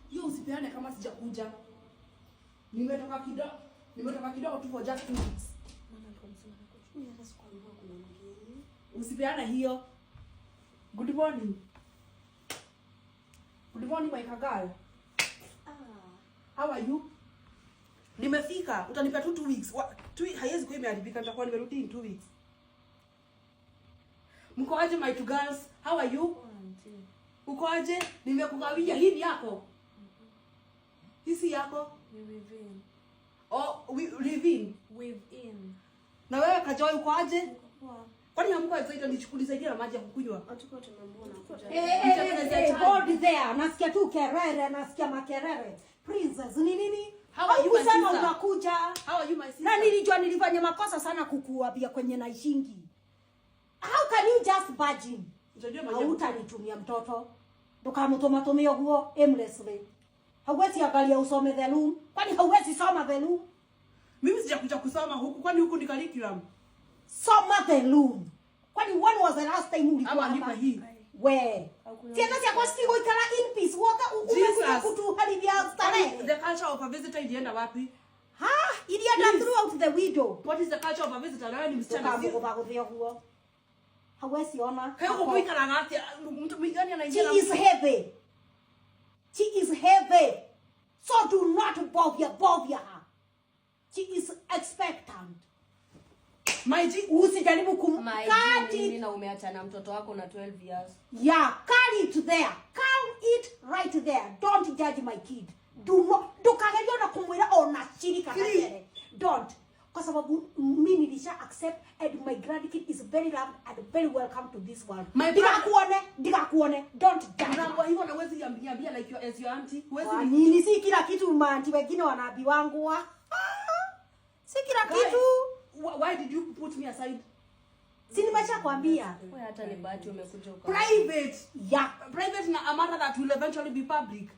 Hiyo usipeane kama sijakuja. Nimetoka kidogo tu for just 2 weeks. Mama alikuwa anasema mimi hata sikuambiwa kuna mgeni. Usipeane hiyo. Good morning. Good morning my girl. How are you? Nimefika. Utanipea 2 weeks. Haiwezi kuwa imeharibika, nitakuwa nimerudi in 2 weeks. Mko aje my two girls? How are you? Uko aje? Nimekugawia hii yako. Hisi yako? We live in. Oh, we live in. Within. Na wewe Kajoi uko aje? Kwa. Kwani hamko excited nichukulisaidia na maji ya kukunywa? Hatuko tumemwona kuja. Hold there. Nasikia tu kerere, nasikia makerere. Princess, ni nini? How are you my sister? Unakuja. How are you my sister? Na nilijua nilifanya makosa sana kukuambia kwenye naishingi. How can you just bargain? Unajua maji. Hautanitumia mtoto. Tukamtomatomea huo aimlessly. Hauwezi angalia usome the room. Kwani hauwezi soma the room? Mimi sijakuja kusoma huku, kwani huku ni curriculum. Soma the room. Kwani when was the last time ulikuwa hapa hii? We. Tena si kwa stigo ikala in peace. Waka umekuja kutuharibia starehe. The culture of a visitor ilienda wapi? Ha? Ilienda throughout the window. What is the culture of a visitor? Wewe ni msichana. Huo. Hawezi ona. Kayo kupoika na ngati mtu mgani anaingia. She is heavy. She is heavy. So do not bother her. She is expectant. Maiji usijaribu kumkati. Mimi na umeacha na mtoto wako na 12 years. Yeah, carry it there. Carry it right there. Don't judge my kid. Do not. Dukagerio na kumwira ona shirika kagere. Don't. Kwa sababu mimi nilisha accept and my grandkid is very loved and very welcome to this world. Diga kuone. Don't judge. Na kwa hivyo nawezi niambia like your as your auntie. Huwezi nini si kila kitu maanti wengine wanabi wangu wa. Si kila kitu. Why did you put me aside? Si nimesha kwambia. Wewe hata ni bahati umekuja uko. Private. Yeah. Private na a matter that will eventually be public.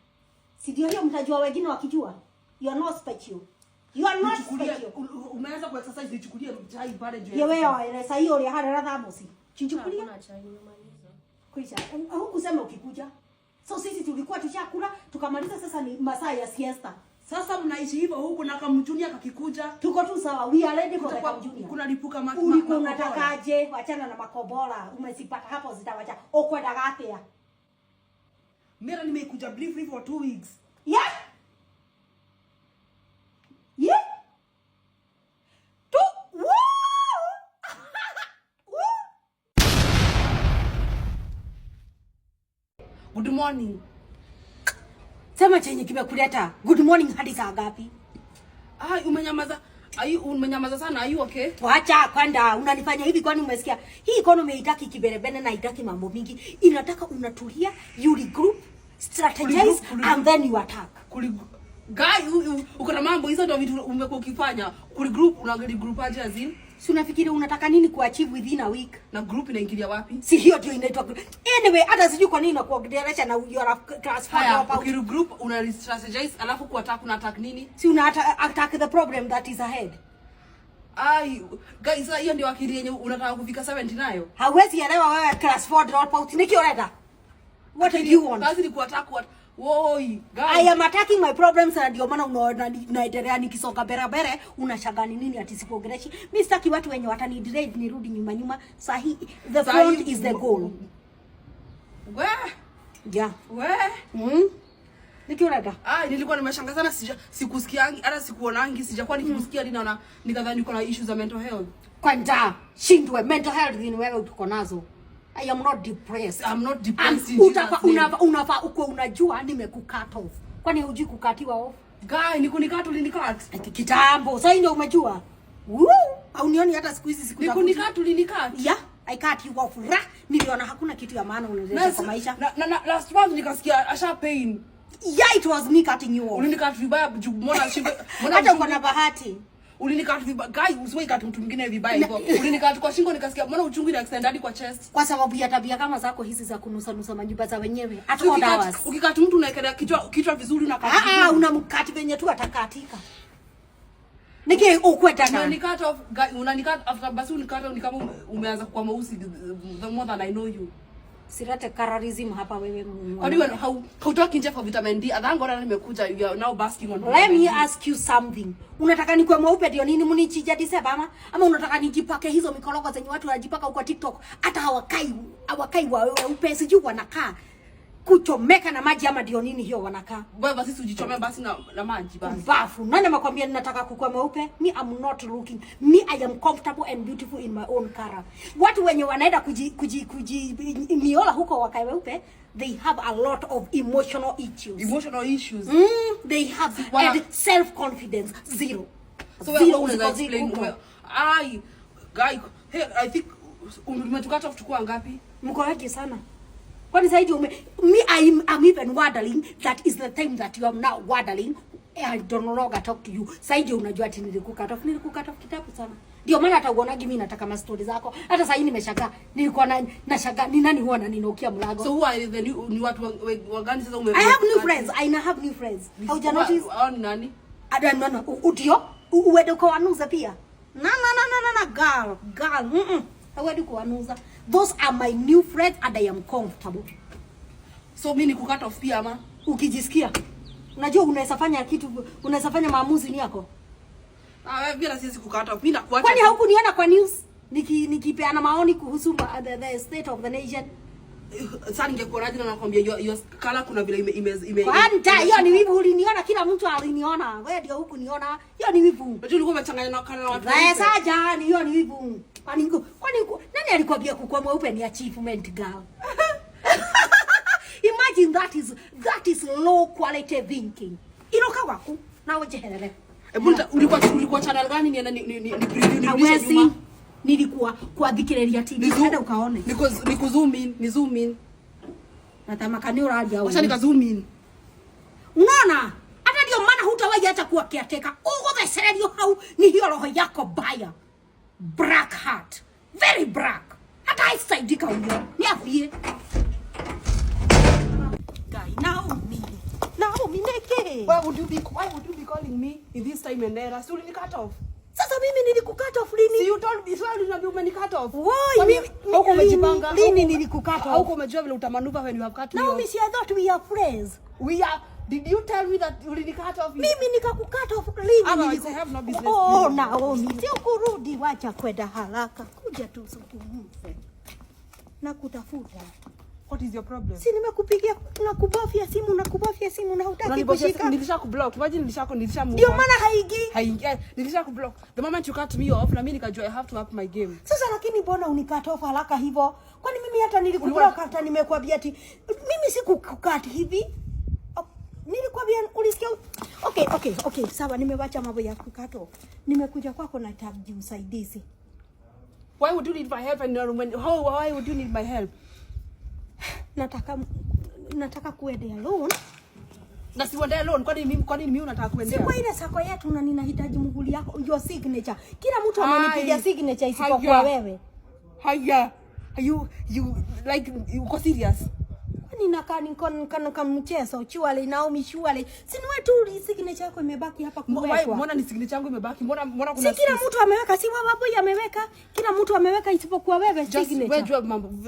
Si ndio hiyo mtajua wengine wakijua. You are not special. You are not special. Umeanza ku exercise nichukulie chai pale juu. Yewe ile saa hiyo ile hada thamosi. Chichukulia. Kuna chai nimemaliza. Kuisha. Hukusema ukikuja. So sisi tulikuwa tushakula tukamaliza, sasa ni masaa ya siesta. Sasa mnaishi hivyo huku na kamjunia kakikuja. Tuko tu sawa. We are ready for the kamjunia. Kuna lipuka ulikuwa unatakaje? Wachana na makobola. Umesipata hapo zitawacha. Okwenda gatea. Mira nimekuja briefly for 2 weeks. Yeah. Yeah. Good morning. Sema chenye kimekuleta. Good morning hadi saa ngapi? Umenyamaza. Umenyamaza sana. Are you okay? Wacha kwenda. Unanifanya hivi kwani umesikia? Hii economy haitaki kiberebene na haitaki mambo mingi. Inataka unatulia, you regroup, strategize and then you attack. Guy, uko na mambo hizo ndio vitu umekuwa ukifanya. Group group aje azin? Si unafikiri unataka nini kuachieve within a week? Na group inaingilia wapi? Si hiyo ndio inaitwa group. Anyway, hata sijui kwa nini nakuongelesha na you are class 4 hapa. Group una strategize alafu ku attack una attack nini? Si una attack the problem that is ahead. Guys, hiyo ndio akili yenye unataka kufika 70 nayo. Hawezi elewa wewe class 4 dropout. Nikioleta. What do you want? Kazi ni ku attack what? Woi, guys. I am attacking my problems na ndio maana unaona naendelea nikisonga berabere, unashagani nini ati sikuongeleshi. Mimi sitaki watu wenye watani drive nirudi nyuma. Sahi the front is the goal. Yeah. Nikioleta. Nilikuwa nimeshangaa sana, sikusikiangi hata sikuonangi, sijakuwa nikikusikia ninaona nikadhani uko na issues za mental health. Kwenda shindwe mental health ni wewe uko nazo. I am not depressed. I'm not depressed. Unafaa uko unajua nimekucut off. Kwani hujui kukatiwa off? Guy, nikunikata ulinikat. Kitambo. Sasa ndio umejua. Au nioni hata siku hizi siku nikunikata ulinikat. Yeah, I cut you off. Niliona hakuna kitu ya maana unaweza kwa maisha. Na last month nikasikia asha pain. Yeah, it was me cutting you off. Ulinikat vibaya mbona shingo. Hata uko na bahati. Ulinikata vibaya. Guy, usiwahi kata mtu mwingine vibaya hivyo. Ulinikata kwa shingo nikasikia mbona uchungu ina extend hadi kwa chest. Kwa sababu ya tabia kama zako hizi za kunusa manyumba za wenyewe. Hata dawa. Ukikata mtu unaekelea kichwa vizuri na kati. Unamkati venye tu atakatika. Niki ukweta na. Unanikata off, unanikata after basi unikata ni kama umeanza kwa mweusi the more than I know you. Sirate colorism hapa wewe. Kwa nini hautoki nje for vitamin D? Adhangora nimekuja, you are now basking on. Let me ask you something. Unataka nikwe mweupe ndio nini mnichija December ama unataka nijipake hizo mikorogo zenye watu wanajipaka huko TikTok hata hawakai weupe sijui wanakaa kuchomeka na maji ama ndio nini hiyo wanakaa. Baba sisi ujichomea basi na maji basi. Bafu. Nani makwambia ninataka kukua mweupe? Me I'm not looking. Me I am comfortable and beautiful in my own color. Watu wenye wanaenda miola huko wakae weupe, they have a lot of emotional issues. Emotional issues. They have and self confidence zero. So wewe unaweza explain guy, hey, I think umetukata kuchukua ngapi? Mko wengi sana. Kwani zaidi I'm even wondering that is the time that you are now wondering. I don't no longer talk to you. Zaidi unajua ati nilikukata off kitabu sana. Ndio maana hata uonagi mimi nataka ma story zako. Hata sasa nimeshangaa. Nilikuwa nashangaa ni nani huwa ananinokia mlango. So who are the new watu wagani sasa I have new friends. I have new friends. How you notice? Nani? I don't know. Udio? Uwede kuanuza pia. Na girl. Uwede kuanuza. Those are my new friends and I am comfortable. So mimi nikukata off pia ama ukijisikia. Unajua unaweza fanya kitu, unaweza fanya maamuzi ni yako. Bila sisi kukata off. Mimi nakuacha. Kwani haukuniona kwa news? Nikipeana maoni kuhusu the state of the nation. Sasa ningekuonaje na nakwambia your color kuna vile ime. Kwani hiyo ni wivu uliniona, kila mtu aliniona. Wewe ndio huku niona. Hiyo ni wivu. Unajua ulikuwa umechanganya na kana watu. Sasa jani hiyo ni wivu. Kwani nani alikwambia kukua mweupe ni achievement girl? Imagine that is low quality thinking. Iroka wako na wejehelele. Ulikuwa channel gani ni preview ni nilikuwa kwa dhikireria TV. Nenda ukaone. Niku zoom in. Natamaka ni uraja wewe. Acha nika zoom in. Unaona? Hata ndio maana hutawahi hata kuwa caretaker. Ugothererio hau ni hiyo roho yako baya. Black heart. Very black. Hata haisaidika huyo. Ni afie. Naomi neke. Why would you be calling me in this time and era? So you cut off. Sasa mimi nilikukata off lini? See you told me so you umenikata off. Why? Mimi huko umejipanga. Lini nilikukata off? Huko umejua vile utamanuva when you have cut me off. Naomi, I thought we are friends. We are. Did you tell me that ulinikata off? Mimi nikakukata off lini? I have no business. Oh, Naomi, sio kurudi, wacha kwenda haraka. Kuja tu usipumze. Na kutafuta. What is your problem? Si nimekupigia na kubofya simu na hutaki kushika. Nilishakublock. Imagine nilishamove. Ndio maana haingii. Nilishakublock. The moment you cut me off, na mimi nikajua I have to up my game. Sasa lakini mbona unikata off haraka hivyo? Kwani mimi hata nilikublock hata nimekuambia ati mimi sikukukata hivi. Nilikwambia ulisikia. Okay, sawa, nimewacha mambo ya kukata off. Nimekuja kwako na taji usaidizi. Why would you need my help and why would you need my help? Nataka kuendea loan. Na si uendea loan, kwani mimi unataka kuendea? Si kwa ile sako yetu na ninahitaji muhuri yako, your signature. Kila mtu amenipigia signature isipokuwa wewe. Haya. You like uko serious? Ninakaa niko mchezo chuale Naomi chuale. Si ni wewe tu signature yako imebaki hapa kuwekwa. Mbona ni signature yangu imebaki? Mbona kuna si kila mtu ameweka, si wapo ameweka. Kila mtu ameweka isipokuwa wewe signature. Wewe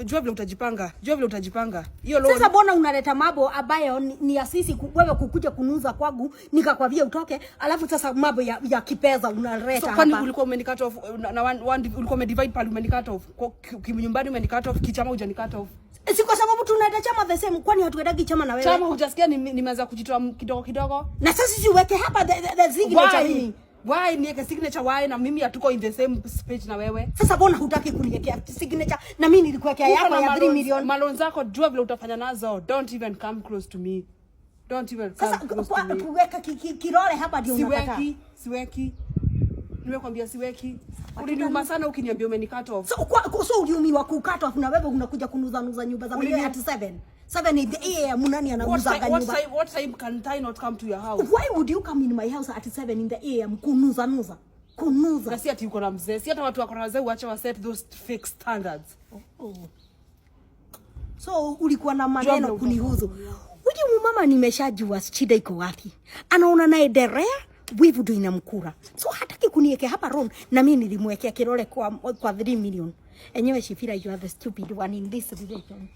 jua vile utajipanga. Hiyo loan. Sasa mbona unaleta mambo ambayo ni asisi wewe kukuja kunuza kwangu nikakwambia utoke, alafu sasa mambo ya kipesa unaleta hapa. So kwani ulikuwa umenikata off na ulikuwa umedivide pale umenikata off. Nyumbani umenikata off, kichama hujanikata off. Si kwa sababu tunaenda chama the same, kwani hatuendagi chama na wewe? Chama hujasikia nimeanza kujitoa kidogo. Na sasa sisi uweke hapa the signature mimi. Why niweke signature why na mimi hatuko in the same page na wewe? Sasa mbona hutaki kuniwekea signature na mimi nilikuwekea yako ya 3 million? Malon zako jua vile utafanya nazo. Don't even come close to me. Don't even come close to me. Sasa kuweka kirole hapa ndio unataka. Siweki. Nimekwambia siweki. Uliniuma sana ukiniambia umenikata off. So uliumiwa kukata off na wewe unakuja kunuza nyumba za milioni at 7 in the AM nani anauza nyumba? What time can I not come to your house? Why would you come in my house at 7 in the AM kunuza? Na si ati uko na mzee. Si hata watu wako na wazee uache wa set those fake standards. So ulikuwa na maneno kunihuzu. Huyu mama nimeshajua shida iko wapi. Anaona naendelea wivu ndio inamkura. So hataki kuniwekea hapa loan na mimi nilimwekea kirole kwa 3 million. Anyway, she feel like you are the stupid one in this relationship.